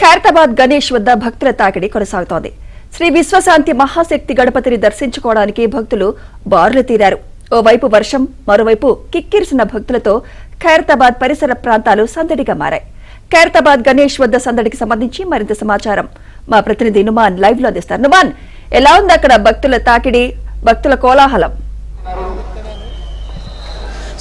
ఖైరతాబాద్ గణేష్ వద్ద భక్తుల తాకిడి కొనసాగుతోంది. శ్రీ విశ్వశాంతి మహాశక్తి గణపతిని దర్శించుకోవడానికి భక్తులు బారులు తీరారు. ఓవైపు వర్షం, మరోవైపు కిక్కిరిసిన భక్తులతో ఖైరతాబాద్ పరిసర ప్రాంతాలు సందడిగా మారాయి. ఖైరతాబాద్ గణేష్ వద్ద సందడికి సంబంధించి మరింత సమాచారం మా ప్రతినిధి నుమాన్ లైవ్ లో అందిస్తారు. నుమాన్, ఎలా ఉంది అక్కడ భక్తుల తాకిడి, భక్తుల కోలాహలం?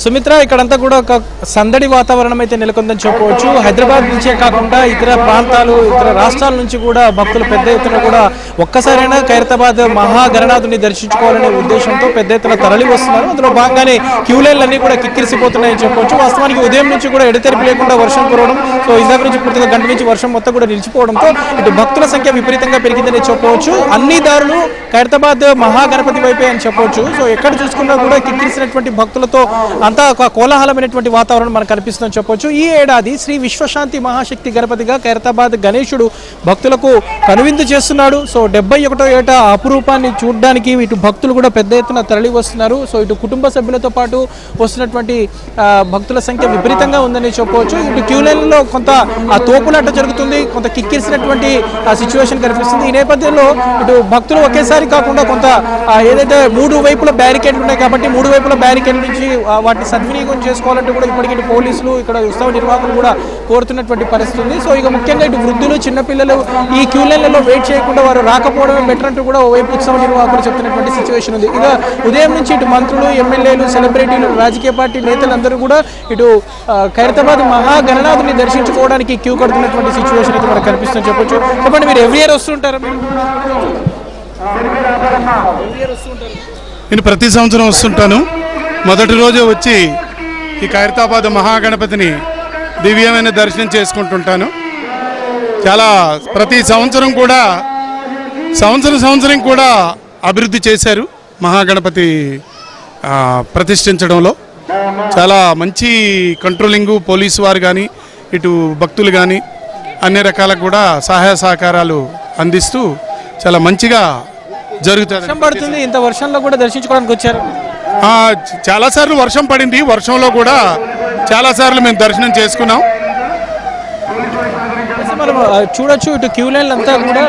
సుమిత్ర, ఇక్కడంతా కూడా ఒక సందడి వాతావరణం అయితే నెలకొందని చెప్పవచ్చు. హైదరాబాద్ నుంచే కాకుండా ఇతర ప్రాంతాలు, ఇతర రాష్ట్రాల నుంచి కూడా భక్తులు పెద్ద ఎత్తున కూడా ఒక్కసారైనా ఖైరతాబాద్ మహాగణనాథుని దర్శించుకోవాలనే ఉద్దేశంతో పెద్ద ఎత్తున తరలి వస్తున్నారు. అందులో భాగంగానే క్యూలైన్లన్నీ కూడా కిక్కిరిసిపోతున్నాయని చెప్పవచ్చు. వాస్తవానికి ఉదయం నుంచి కూడా ఎడతెరిపి లేకుండా వర్షం కురవడం, సో ఇందాక నుంచి పూర్తిగా గంట నుంచి వర్షం మొత్తం కూడా నిలిచిపోవడంతో ఇటు భక్తుల సంఖ్య విపరీతంగా పెరిగిందని చెప్పవచ్చు. అన్ని దారులు ఖైరతాబాద్ మహాగణపతి వైపే అని చెప్పవచ్చు. సో ఎక్కడ చూసుకున్నా కూడా కిక్కిరిసినటువంటి భక్తులతో అంతా ఒక కోలాహలమైనటువంటి వాతావరణం మనకు కనిపిస్తుందని చెప్పొచ్చు. ఈ ఏడాది శ్రీ విశ్వశాంతి మహాశక్తి గణపతిగా ఖైరతాబాద్ గణేశుడు భక్తులకు కనువిందు చేస్తున్నాడు. సో 71వ ఏట అపురూపాన్ని చూడడానికి ఇటు భక్తులు కూడా పెద్ద ఎత్తున తరలి వస్తున్నారు. సో ఇటు కుటుంబ సభ్యులతో పాటు వస్తున్నటువంటి భక్తుల సంఖ్య విపరీతంగా ఉందని చెప్పవచ్చు. ఇటు క్యూలైన్లో కొంత తోపులాట జరుగుతుంది, కొంత కిక్కిరిసినటువంటి సిచ్యువేషన్ కనిపిస్తుంది. ఈ నేపథ్యంలో ఇటు భక్తులు ఒకేసారి కాకుండా కొంత ఏదైతే 3 వైపుల బ్యారికేడ్లు ఉన్నాయి కాబట్టి 3 వైపుల బ్యారికేడ్ నుంచి వాటిని సద్వినియోగం చేసుకోవాలంటే కూడా ఇప్పటికీ ఇటు పోలీసులు, ఇక్కడ ఉత్సవ నిర్వాహకులు కూడా కోరుతున్నటువంటి పరిస్థితి ఉంది. సో ఇక ముఖ్యంగా ఇటు వృద్ధులు, చిన్నపిల్లలు ఈ క్యూ లైన్లలో వెయిట్ చేయకుండా వారు రాకపోవడమే బెటర్ అంటూ కూడా ఓవైపు ఉత్సవ నిర్వాహకులు చెప్తున్నటువంటి సిచ్యువేషన్ ఉంది. ఇక ఉదయం నుంచి ఇటు మంత్రులు, ఎమ్మెల్యేలు, సెలబ్రిటీలు, రాజకీయ పార్టీ నేతలందరూ కూడా ఇటు ఖైరతాబాద్ మహాగణనాథుని దర్శించుకోవడానికి క్యూ కడుతున్నటువంటి సిచ్యువేషన్ అయితే మనకు కనిపిస్తుందని చెప్పొచ్చు. చెప్పండి, మీరు ఎవ్రీ ఇయర్ వస్తుంటారా? నేను ప్రతి సంవత్సరం వస్తుంటాను. మొదటి రోజు వచ్చి ఈ ఖైరతాబాద్ మహాగణపతిని దివ్యమైన దర్శనం చేసుకుంటుంటాను. చాలా ప్రతి సంవత్సరం కూడా సంవత్సరం కూడా అభివృద్ధి చేశారు మహాగణపతి ప్రతిష్ఠించడంలో. చాలా మంచి కంట్రోలింగు, పోలీసు వారు కానీ ఇటు భక్తులు కానీ అన్ని రకాలకు కూడా సహాయ సహకారాలు అందిస్తూ చాలా మంచిగా జరుగుతుంది. వర్షం పడుతుంది, ఇంత వర్షంలో కూడా దర్శించుకోవడానికి వచ్చారు? చాలాసార్లు వర్షం పడింది. వర్షంలో కూడా చాలాసార్లు మేము దర్శనం చేసుకున్నాం. మనం చూడొచ్చు, ఇటు క్యూ లైన్లు అంతా కూడా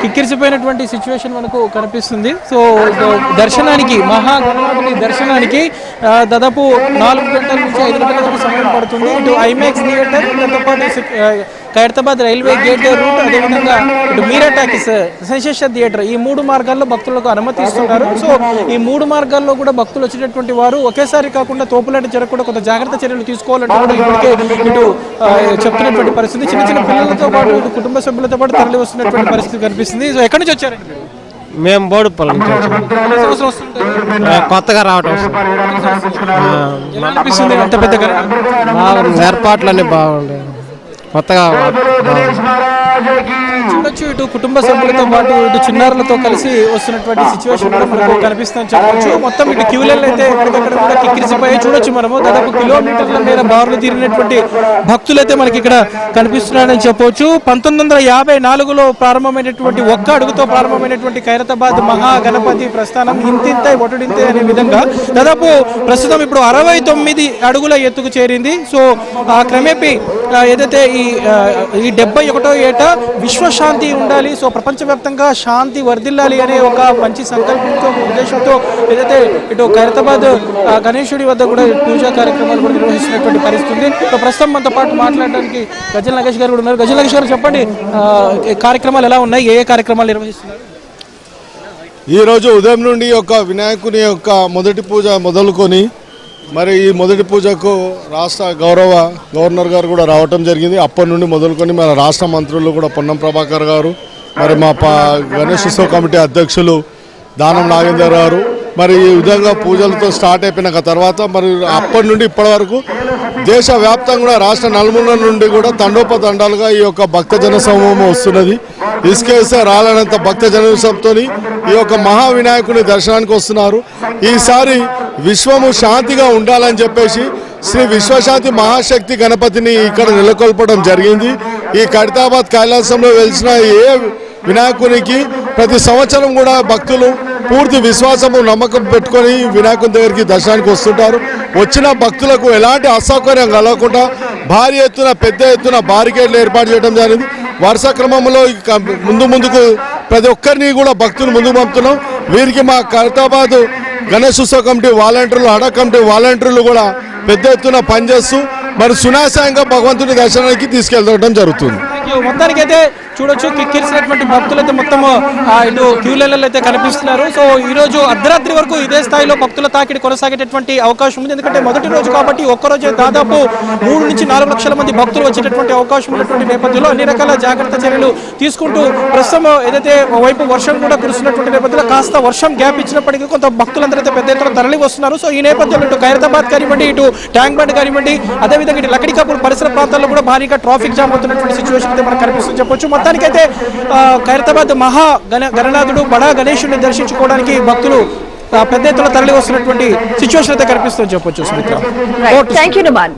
కిక్కిరిసిపోయినటువంటి సిచ్యువేషన్ మనకు కనిపిస్తుంది. సో దర్శనానికి, మహాగణనాథుని దర్శనానికి దాదాపు 4 గంటల నుంచి 5 గంటల వరకు సమయం పడుతుంది. ఇటు ఐమాక్స్ థియేటర్, దాంతోపాటు ఖైరతాబాద్ రైల్వే గేట్ రూట్, అదేవిధంగా ఇటు మీరా టాకీస్, సెన్సేషన్ థియేటర్, ఈ 3 మార్గాల్లో భక్తులకు అనుమతి ఇస్తున్నారు. సో ఈ 3 మార్గాల్లో కూడా భక్తులు వచ్చేటటువంటి వారు ఒకేసారి కాకుండా తోపులాట జరగకుండా కొంత జాగ్రత్త చర్యలు తీసుకోవాలంటే కూడా ఇప్పటికే ఇటు చెప్తున్నటువంటి పరిస్థితి. చిన్న చిన్న పిల్లలతో పాటు ఇటు కుటుంబ సభ్యులతో పాటు తరలి వస్తున్నటువంటి పరిస్థితి కనిపిస్తుంది. సో ఎక్కడి నుంచి వచ్చారండి? మేము బోడుపల్లి కొత్తగా రావటం అనిపిస్తుంది. ఎంత పెద్దగా ఏర్పాట్లన్నీ బాగుండే, కొత్తగా చూడొచ్చు. ఇటు కుటుంబ సభ్యులతో పాటు ఇటు చిన్నారులతో కలిసి వస్తున్నటువంటి సిచ్యువేషన్ కూడా మనకు కనిపిస్తుందని చెప్పవచ్చు. మొత్తం ఇటు క్యూ లైన్లు అయితే ఎక్కడికక్కడ కూడా కిక్కిరిసిపోయి చూడొచ్చు. మనము దాదాపు కిలోమీటర్ల మేర బారులు తీరినటువంటి భక్తులు అయితే మనకి ఇక్కడ కనిపిస్తున్నారని చెప్పవచ్చు. 1954లో ప్రారంభమైనటువంటి, ఒక్క అడుగుతో ప్రారంభమైనటువంటి ఖైరతాబాద్ మహాగణపతి ప్రస్థానం ఇంతింతై ఒటడింతే అనే విధంగా దాదాపు ప్రస్తుతం ఇప్పుడు 69 అడుగుల ఎత్తుకు చేరింది. సో ఆ క్రమేపీ ఏదైతే ఈ 71వ ఏట విశ్వశాంతి ఉండాలి, సో ప్రపంచవ్యాప్తంగా శాంతి వర్ధిల్లాలి అనే ఒక మంచి సంకల్పంతో, ఉద్దేశంతో ఏదైతే ఇటు ఖైరతాబాద్ గణేశుడి వద్ద కూడా పూజా కార్యక్రమాలు కూడా నిర్వహిస్తున్నటువంటి పరిస్థితి. సో ప్రస్తుతం మనతో పాటు మాట్లాడడానికి గజల్ నాగేష్ గారు కూడా ఉన్నారు. గజల్ నాగేష్ గారు, చెప్పండి, కార్యక్రమాలు ఎలా ఉన్నాయి, ఏ కార్యక్రమాలు నిర్వహిస్తున్నారు? ఈరోజు ఉదయం నుండి ఒక వినాయకుని యొక్క మొదటి పూజ మొదలుకొని మరి ఈ మొదటి పూజకు రాష్ట్ర గవర్నర్ గారు కూడా రావటం జరిగింది. అప్పటి నుండి మొదలుకొని మన రాష్ట్ర మంత్రులు కూడా పొన్నం ప్రభాకర్ గారు, మరి మా గణేష్ ఉత్సవ కమిటీ అధ్యక్షులు దానం నాగేందర్ గారు మరి ఈ విధంగా పూజలతో స్టార్ట్ అయిపోయిన తర్వాత మరి అప్పటి నుండి ఇప్పటి వరకు దేశవ్యాప్తంగా కూడా రాష్ట్ర నలుమూల నుండి కూడా తండోపతండాలుగా ఈ యొక్క భక్తజన సమూహం వస్తున్నది. ఇసుకేస్తే రాలనంత భక్తజన సమూహంతో ఈ యొక్క మహావినాయకుని దర్శనానికి వస్తున్నారు. ఈసారి విశ్వము శాంతిగా ఉండాలని చెప్పేసి శ్రీ విశ్వశాంతి మహాశక్తి గణపతిని ఇక్కడ నెలకొల్పడం జరిగింది. ఈ ఖైరతాబాద్ కైలాసంలో వెలిసిన ఏ వినాయకునికి ప్రతి సంవత్సరం కూడా భక్తులు పూర్తి విశ్వాసము, నమ్మకం పెట్టుకొని వినాయకుని దగ్గరికి దర్శనానికి వస్తుంటారు. వచ్చిన భక్తులకు ఎలాంటి అసౌకర్యం కలగకుండా భారీ ఎత్తున పెద్ద ఎత్తున బారికేడ్లు ఏర్పాటు చేయడం జరిగింది. వరుస క్రమంలో ఇక ముందుకు ప్రతి ఒక్కరిని కూడా భక్తులు ముందుకు పంపుతున్నాం. వీరికి మా ఖైరతాబాద్ గణేష్ ఉత్సవ కమిటీ వాలంటీర్లు, హడా కమిటీ వాలంటీర్లు కూడా పెద్ద ఎత్తున పనిచేస్తూ మరి సునాయాసంగా భగవంతుని దర్శనానికి తీసుకెళ్ళడం జరుగుతుంది. మొత్తానికైతే చూడొచ్చు కిక్కిరిసినటువంటి భక్తులు అయితే మొత్తం ఇటు క్యూలలో అయితే కనిపిస్తున్నారు. సో ఈ రోజు అర్ధరాత్రి వరకు ఇదే స్థాయిలో భక్తుల తాకిడి కొనసాగేటటువంటి అవకాశం ఉంది. ఎందుకంటే మొదటి రోజు కాబట్టి ఒక్కరోజే దాదాపు 3 నుంచి 4 లక్షల మంది భక్తులు వచ్చేటటువంటి అవకాశం ఉన్నటువంటి నేపథ్యంలో అన్ని రకాల జాగ్రత్త చర్యలు తీసుకుంటూ ప్రస్తుతం ఏదైతే వైపు వర్షం కూడా కురుస్తున్నటువంటి నేపథ్యంలో కాస్త వర్షం గ్యాప్ ఇచ్చినప్పటికీ కొంత భక్తులందరూ అయితే పెద్ద ఎత్తున తరలి వస్తున్నారు. సో ఈ నేపథ్యంలో ఇటు ఖైరతాబాద్ కానివ్వండి, ఇటు ట్యాంక్ బండ్ కానివ్వండి, అదేవిధంగా ఇటు లకడికాపూర్ పరిసర ప్రాంతాల్లో కూడా భారీగా ట్రాఫిక్ జామ్ అవుతున్నటువంటి సిచ్యువేషన్ అయితే మనకు కనిపిస్తుంది చెప్పొచ్చు. మొత్తానికైతే ఖైరతాబాద్ మహా గణనాథుడు బడా గణేశుడిని దర్శించుకోవడానికి భక్తులు పెద్ద ఎత్తున తరలి వస్తున్నటువంటి సిచ్యువేషన్ అయితే కనిపిస్తుందని చెప్పొచ్చు. Sumitra, thank you Numan.